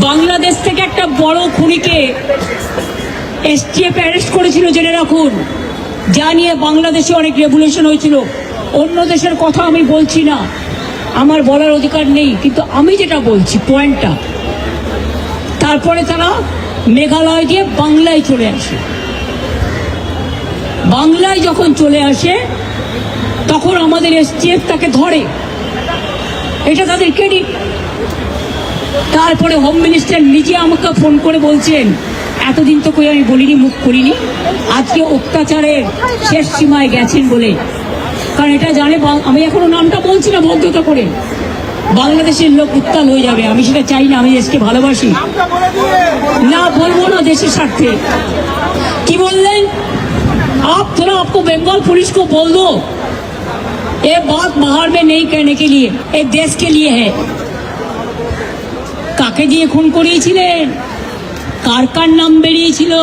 বাংলাদেশ থেকে একটা বড় খুনিকে এসটিএফ অ্যারেস্ট করেছিল, জেনে রাখুন। যা নিয়ে বাংলাদেশে অনেক রেভুলেশন হয়েছিল। অন্য দেশের কথা আমি বলছি না, আমার বলার অধিকার নেই, কিন্তু আমি যেটা বলছি পয়েন্টটা। তারপরে তারা মেঘালয় দিয়ে বাংলায় চলে আসে। বাংলায় যখন চলে আসে তখন আমাদের এসটিএফ তাকে ধরে, এটা তাদের ক্রেডিট। তারপরে হোম মিনিস্টার নিজে আমাকে ফোন করে বলছেন, এতদিন তো কই আমি বলিনি, মুখ করিনি, আজকে অত্যাচারের শেষ সীমায় গেছেন বলে। কারণ এটা জানে, আমি এখনো নামটা বলছি না ভদ্রতা করে, বাংলাদেশের লোক উত্তাল হয়ে যাবে। আমি সেটা চাই না, আমি দেশকে ভালোবাসি না, বলবো না দেশের স্বার্থে। কি বললেন? आप थोड़ा आपको बंगाल पुलिस को बोल दो, ये बात बाहर में नहीं कहने के लिए, ये देश के लिए है। কাকে দিয়ে খুন করিয়েছিলেন, কার কার নাম বেরিয়েছিল?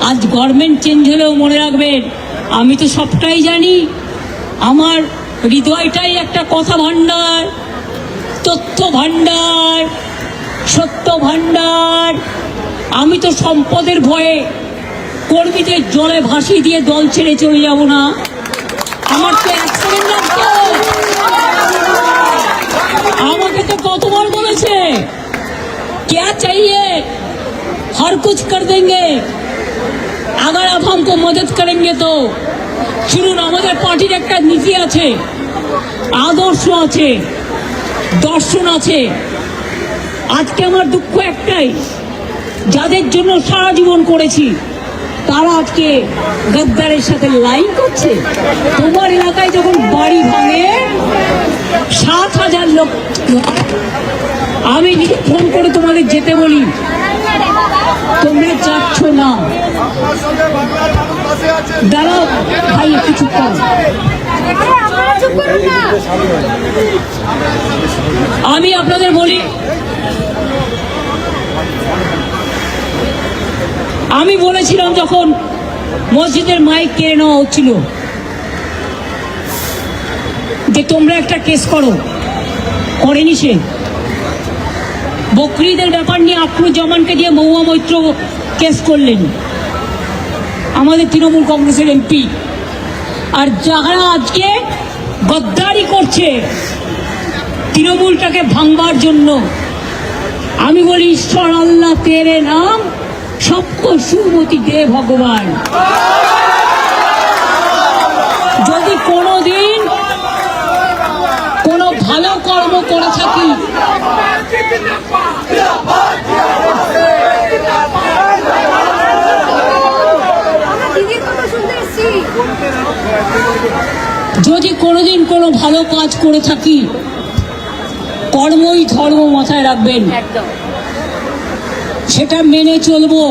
আজ গভর্নমেন্ট চেঞ্জ হলেও মনে রাখবেন, আমি তো সবটাই জানি। আমার হৃদয়টাই একটা কথা ভান্ডার, তথ্য ভান্ডার, সত্য ভান্ডার। আমি তো সম্পদের ভয়ে কর্মীদের জলে ভাসিয়ে দিয়ে দল ছেড়ে চলে যাব না। আমার তো এক সেকেন্ড লাগতো। আমাকে তো কতবার বলেছে, क्या चाहिए हर कुछ कर देंगे अगर आप हमको मदद करेंगे तो। শুনুন, আমাদের পার্টির একটা নীতি আছে, আদর্শ আছে, দর্শন আছে। আজকে আমার দুঃখ একটাই, যাদের জন্য সারা জীবন করেছি তারা আজকে গদ্দারের সাথে লাইন করছে। তোমার এলাকায় যখন বাড়ি ভাঙে 7,000 লোক, আমি নিজে ফোন করে তোমাদের যেতে বলি, তোমরা যাচ্ছ না। দাঁড়াও ভাই, একটু চুপ করো। আমি আপনাদের বলি, আমি বলেছিলাম যখন মসজিদের মাইক কেড়ে নেওয়া হচ্ছিল যে তোমরা একটা কেস করো, করেনি সে। বকরিদের ব্যাপার নিয়ে আফরুজ্জামানকে দিয়ে মহুয়া মৈত্র কেস করলেন, আমাদের তৃণমূল কংগ্রেসের এমপি। আর যারা আজকে গদ্দারি করছে তৃণমূলটাকে ভাঙবার জন্য, আমি বলি ঈশ্বর আল্লাহ তেরে নাম সবকো সুমতি দে ভগবান। যদি কোনোদিন কোনো ভালো কর্ম করে থাকি, যদি কোনোদিন কোনো ভালো কাজ করে থাকি, কর্মই ধর্ম মাথায় রাখবেন, সেটা মেনে চলবো।